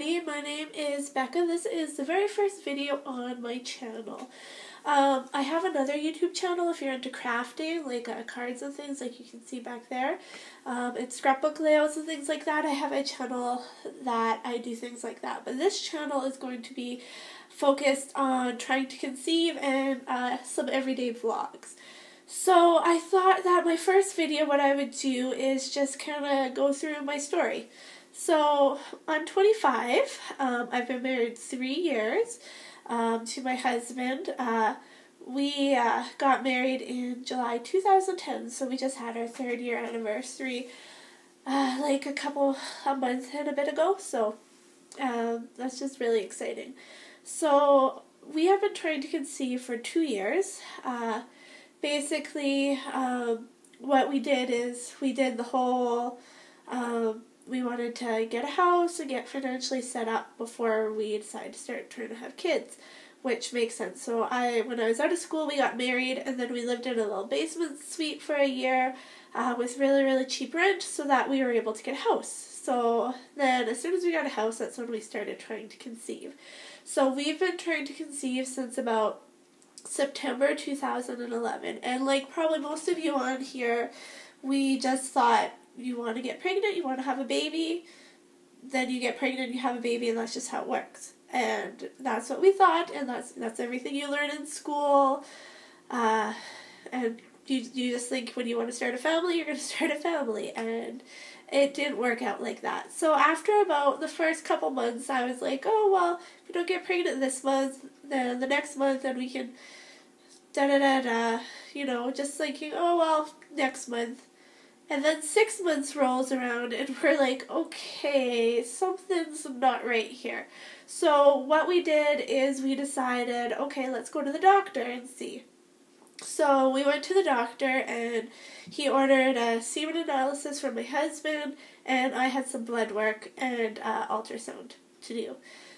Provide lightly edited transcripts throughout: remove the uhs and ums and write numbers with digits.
everybody, my name is Becca. This is the very first video on my channel. I have another YouTube channel if you're into crafting, like cards and things like you can see back there. It's scrapbook layouts and things like that. I have a channel that I do things like that. But this channel is going to be focused on trying to conceive and some everyday vlogs. So I thought that my first video, what I would do is just kind of go through my story. So I'm 25. I've been married 3 years to my husband. We got married in July 2010, so we just had our 3rd year anniversary like a month and a bit ago. So that's just really exciting. So we have been trying to conceive for 2 years. Basically, what we did is we did the whole, we wanted to get a house and get financially set up before we decided to start trying to have kids, which makes sense. So when I was out of school, we got married, and then we lived in a little basement suite for a year with really, really cheap rent so that we were able to get a house. So then as soon as we got a house, that's when we started trying to conceive. So we've been trying to conceive since about September 2011, and like probably most of you on here, we just thought you want to get pregnant, you want to have a baby, then you get pregnant, you have a baby, and that's just how it works. And that's what we thought, and that's everything you learn in school. And you just think when you want to start a family, you're going to start a family, and it didn't work out like that. So after about the first couple months, I was like, oh, well, if we don't get pregnant this month, then the next month, then we can da-da-da-da, you know, just thinking, oh, well, next month. And then 6 months rolls around, and we're like, okay, something's not right here. So what we did is we decided, okay, let's go to the doctor and see. So we went to the doctor, and he ordered a semen analysis from my husband, and I had some blood work and ultrasound to do.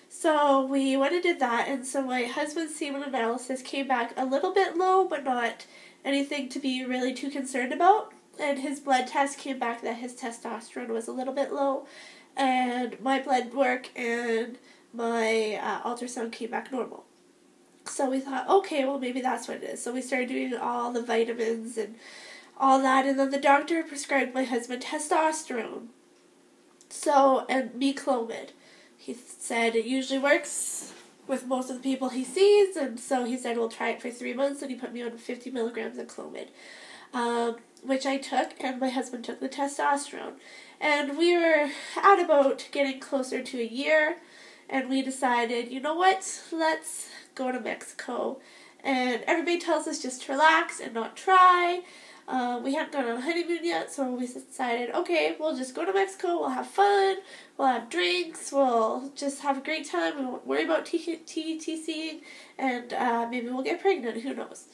So we went and did that, and so my husband's semen analysis came back a little bit low, but not anything to be really too concerned about. And his blood test came back that his testosterone was a little bit low, and my blood work and my ultrasound came back normal. So we thought, okay, well, maybe that's what it is. So we started doing all the vitamins and all that, and then the doctor prescribed my husband testosterone. So, and me Clomid. He said it usually works with most of the people he sees, and so he said we'll try it for 3 months, and he put me on 50 milligrams of Clomid, which I took, and my husband took the testosterone. And we were at about getting closer to a year, and we decided, you know what, let's go to Mexico. And everybody tells us just to relax and not try. We hadn't gone on a honeymoon yet, so we decided, okay, we'll just go to Mexico, we'll have fun, we'll have drinks, we'll just have a great time, we won't worry about TTCing, and maybe we'll get pregnant, who knows.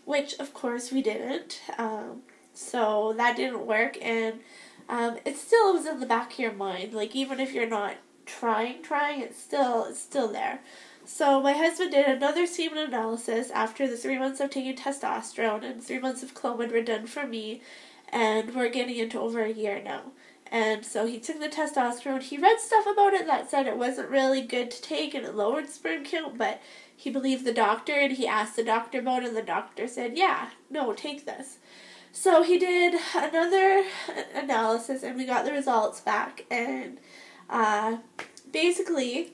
Which, of course, we didn't. So that didn't work, and it still was in the back of your mind. Like, even if you're not trying, it's still there. So my husband did another semen analysis after the 3 months of taking testosterone, and 3 months of Clomid were done for me, and we're getting into over a year now. And so he took the testosterone. He read stuff about it that said it wasn't really good to take and it lowered sperm count, but he believed the doctor, and he asked the doctor about it, and the doctor said, yeah, no, take this. So he did another analysis, and we got the results back, and basically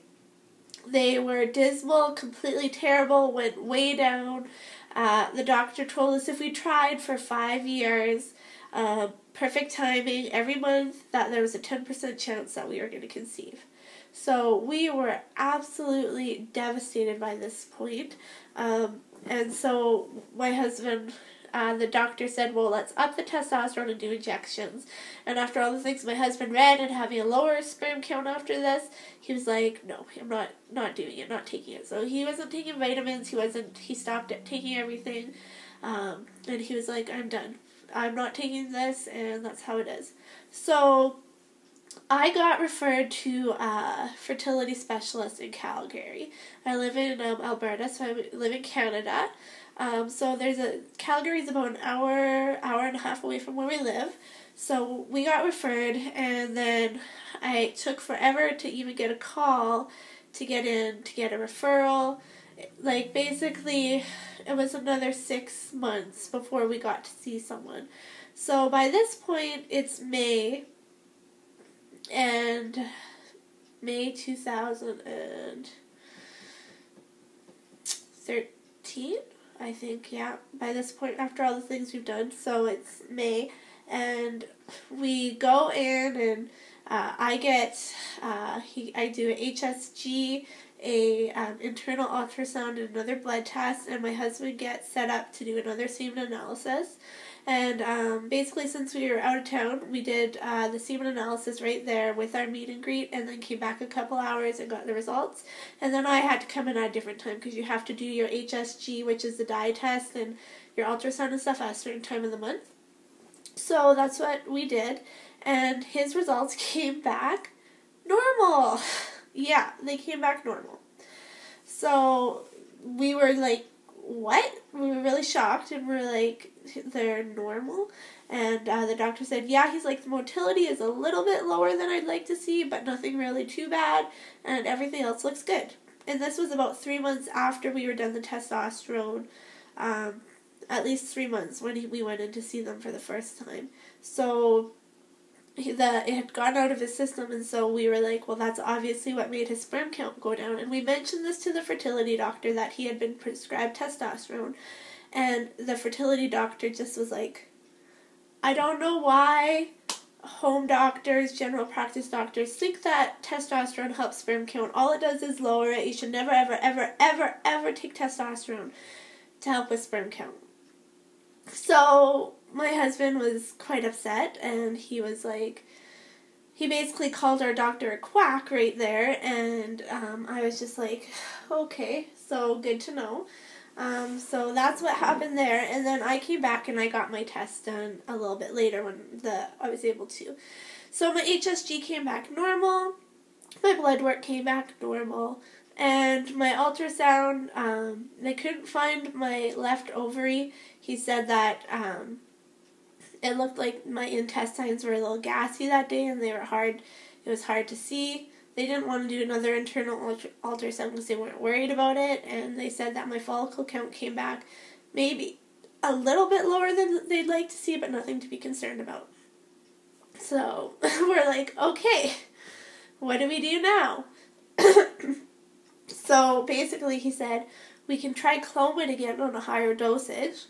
they were dismal, completely terrible, went way down. The doctor told us if we tried for 5 years, perfect timing, every month, that there was a 10% chance that we were going to conceive. So we were absolutely devastated by this point. And so my husband, the doctor said, well, let's up the testosterone and do injections. And after all the things my husband read and having a lower sperm count after this, he was like, no, I'm not doing it, not taking it. So he wasn't taking vitamins, he stopped taking everything. And he was like, I'm done. I'm not taking this, and that's how it is. So I got referred to a fertility specialist in Calgary. I live in Alberta, so I live in Canada. So Calgary's about an hour and a half away from where we live. So we got referred, and then I took forever to even get a call to get in, to get a referral. Like, basically, it was another 6 months before we got to see someone. So by this point, it's May 2013, I think, yeah. By this point, after all the things we've done, so it's May, and we go in, and I do an HSG, internal ultrasound, and another blood test, and my husband gets set up to do another semen analysis. And basically, since we were out of town, we did the semen analysis right there with our meet and greet, and then came back a couple hours and got the results. And then I had to come in at a different time because you have to do your HSG, which is the dye test, and your ultrasound and stuff at a certain time of the month. So that's what we did, and his results came back normal. Yeah, they came back normal. So we were like, what? We were really shocked, and we're like, they're normal? And the doctor said, yeah, he's like, the motility is a little bit lower than I'd like to see, but nothing really too bad, and everything else looks good. And this was about 3 months after we were done the testosterone, at least 3 months when we went in to see them for the first time. So it had gone out of his system, and so we were like, well, that's obviously what made his sperm count go down. And we mentioned this to the fertility doctor, that he had been prescribed testosterone, and the fertility doctor just was like, I don't know why home doctors, general practice doctors think that testosterone helps sperm count. All it does is lower it. You should never, ever, ever, ever, ever take testosterone to help with sperm count. So my husband was quite upset, and he was like, he basically called our doctor a quack right there, and I was just like, okay, so good to know. So that's what happened there, and then I came back and I got my test done a little bit later when I was able to. So my HSG came back normal, my blood work came back normal, and my ultrasound, they couldn't find my left ovary. He said that it looked like my intestines were a little gassy that day, and it was hard to see. They didn't want to do another internal ultrasound because they weren't worried about it, and they said that my follicle count came back maybe a little bit lower than they'd like to see, but nothing to be concerned about. So we're like, okay, what do we do now? So basically he said, we can try Clomid again on a higher dosage,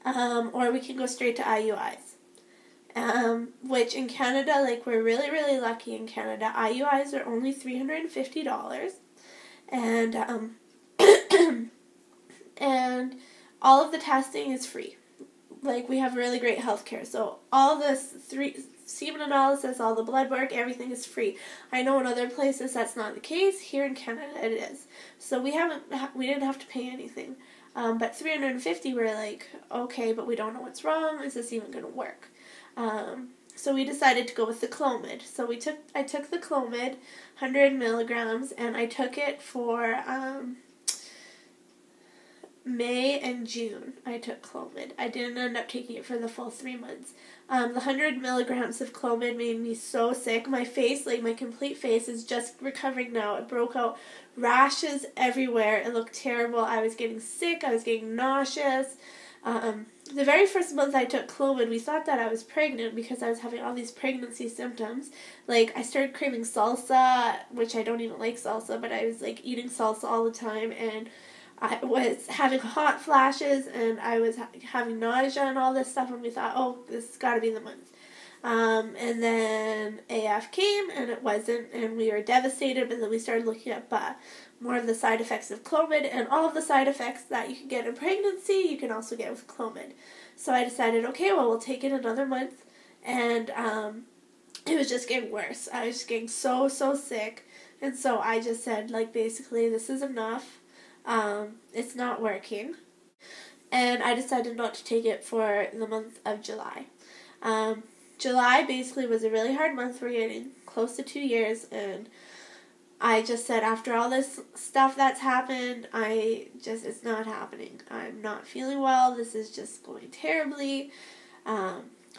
or we can go straight to IUIs. Which in Canada, like, we're really, really lucky in Canada. IUIs are only $350, and and all of the testing is free. Like, we have really great healthcare, so all this semen analysis, all the blood work, everything is free. I know in other places that's not the case. Here in Canada it is. So we didn't have to pay anything. But $350, we're like, okay, but we don't know what's wrong. Is this even going to work? So we decided to go with the Clomid. So I took the Clomid, 100 milligrams, and I took it for May and June. I took Clomid. I didn't end up taking it for the full 3 months. The 100 milligrams of Clomid made me so sick. My face, like my complete face, is just recovering now. It broke out rashes everywhere. It looked terrible. I was getting sick. I was getting nauseous. The very first month I took Clomid, we thought that I was pregnant because I was having all these pregnancy symptoms. Like, I started craving salsa, which I don't even like salsa, but I was, like, eating salsa all the time, and I was having hot flashes, and I was having nausea and all this stuff, and we thought, oh, this has got to be the month. And then AF came, and it wasn't, and we were devastated, but then we started looking up more of the side effects of Clomid, and all of the side effects that you can get in pregnancy, you can also get with Clomid. So I decided, okay, well, we'll take it another month, and it was just getting worse. I was just getting so sick, and so I just said, like, basically, this is enough. It's not working, and I decided not to take it for the month of July. July basically was a really hard month. We're getting close to 2 years, and I just said, after all this stuff that's happened, it's not happening. I'm not feeling well. This is just going terribly.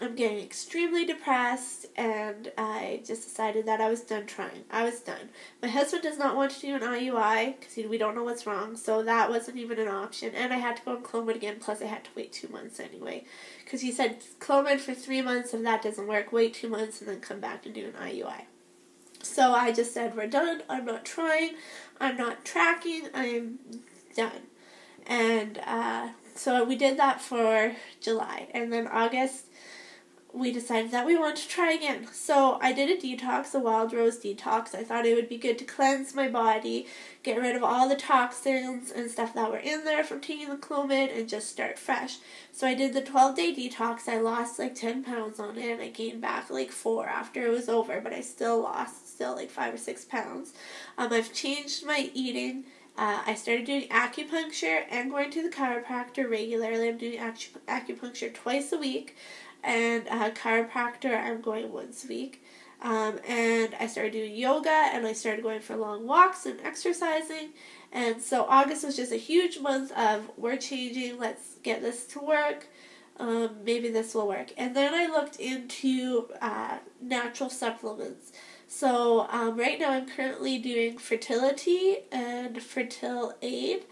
I'm getting extremely depressed, and I just decided that I was done trying. I was done. My husband does not want to do an IUI because we don't know what's wrong, so that wasn't even an option. And I had to go on Clomid again, plus I had to wait 2 months anyway. Because he said Clomid for 3 months, if that doesn't work, wait 2 months and then come back and do an IUI. So I just said, we're done. I'm not trying. I'm not tracking. I'm done. And so we did that for July. And then August, we decided that we wanted to try again. So I did a detox, a wild rose detox. I thought it would be good to cleanse my body, get rid of all the toxins and stuff that were in there from taking the Clomid, and just start fresh. So I did the 12-day detox. I lost like 10 pounds on it, and I gained back like 4 after it was over, but I still lost like 5 or 6 pounds. I've changed my eating. I started doing acupuncture and going to the chiropractor regularly. I'm doing acupuncture twice a week. And chiropractor, I'm going once a week. And I started doing yoga, and I started going for long walks and exercising. And so August was just a huge month of, we're changing, let's get this to work. Maybe this will work. And then I looked into natural supplements. So right now I'm currently doing fertility and fertil aid.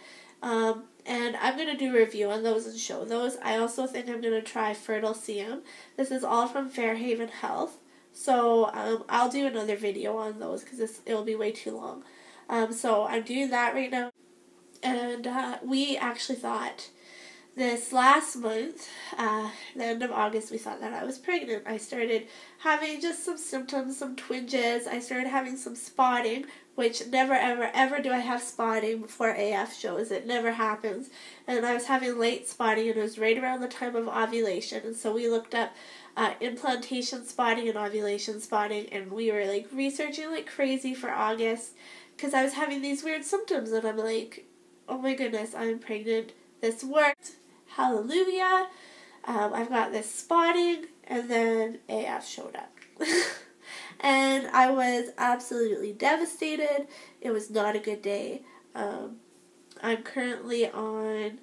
And I'm going to do a review on those and show those. I also think I'm going to try Fertile CM. This is all from Fairhaven Health. So I'll do another video on those because it'll be way too long. So I'm doing that right now. And we actually thought this last month, the end of August, we thought that I was pregnant. I started having just some symptoms, some twinges. I started having some spotting, which never, ever, ever do I have spotting before AF shows. It never happens. And I was having late spotting, and it was right around the time of ovulation. And so we looked up implantation spotting and ovulation spotting, and we were like researching like crazy for August because I was having these weird symptoms, and I'm like, oh my goodness, I'm pregnant. This worked. Hallelujah. I've got this spotting, and then AF showed up. And I was absolutely devastated. It was not a good day. I'm currently on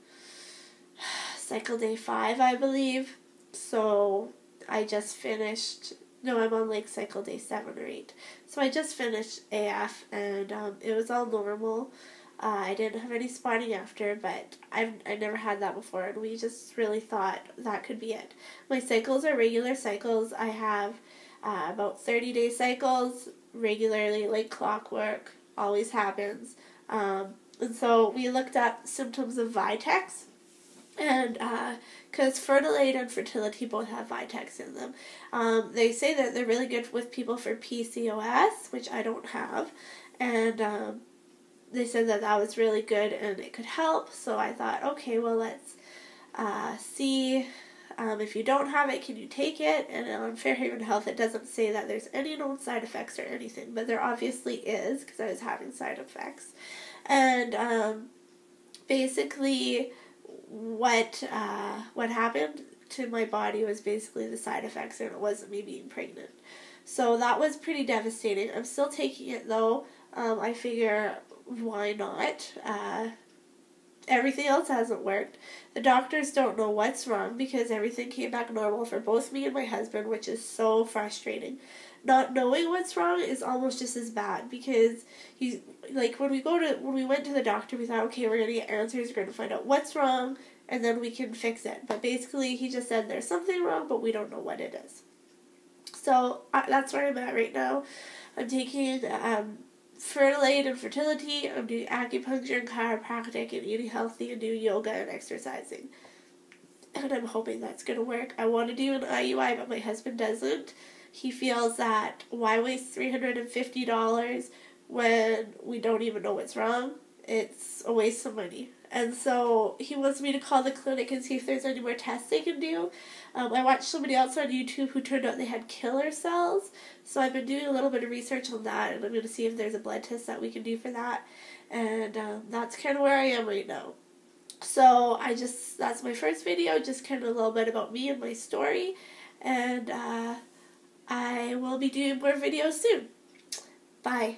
cycle day 5, I believe. So I just finished, no, I'm on like cycle day 7 or 8. So I just finished AF, and it was all normal. I didn't have any spotting after, but I never had that before, and we just really thought that could be it. My cycles are regular cycles. I have about 30-day cycles regularly, like clockwork, always happens. And so we looked up symptoms of Vitex, and because Fertilate and Fertility both have Vitex in them. They say that they're really good with people for PCOS, which I don't have, and they said that that was really good and it could help. So I thought, okay, well, let's see if you don't have it, can you take it? And on Fairhaven Health, it doesn't say that there's any known side effects or anything, but there obviously is because I was having side effects. And basically, what happened to my body was basically the side effects, and it wasn't me being pregnant. So that was pretty devastating. I'm still taking it though. I figure, why not? Everything else hasn't worked. The doctors don't know what's wrong because everything came back normal for both me and my husband, which is so frustrating. Not knowing what's wrong is almost just as bad because he's like when we went to the doctor, we thought, okay, we're gonna get answers, we're gonna find out what's wrong, and then we can fix it. But basically, he just said there's something wrong, but we don't know what it is. So that's where I'm at right now. I'm taking Fertilate and Fertility. I'm doing acupuncture and chiropractic and eating healthy and doing yoga and exercising. And I'm hoping that's going to work. I want to do an IUI, but my husband doesn't. He feels that why waste $350 when we don't even know what's wrong? It's a waste of money. And so he wants me to call the clinic and see if there's any more tests they can do. I watched somebody else on YouTube who turned out they had killer cells. So I've been doing a little bit of research on that, and I'm going to see if there's a blood test that we can do for that. And that's kind of where I am right now. So that's my first video, just kind of a little bit about me and my story. And I will be doing more videos soon. Bye.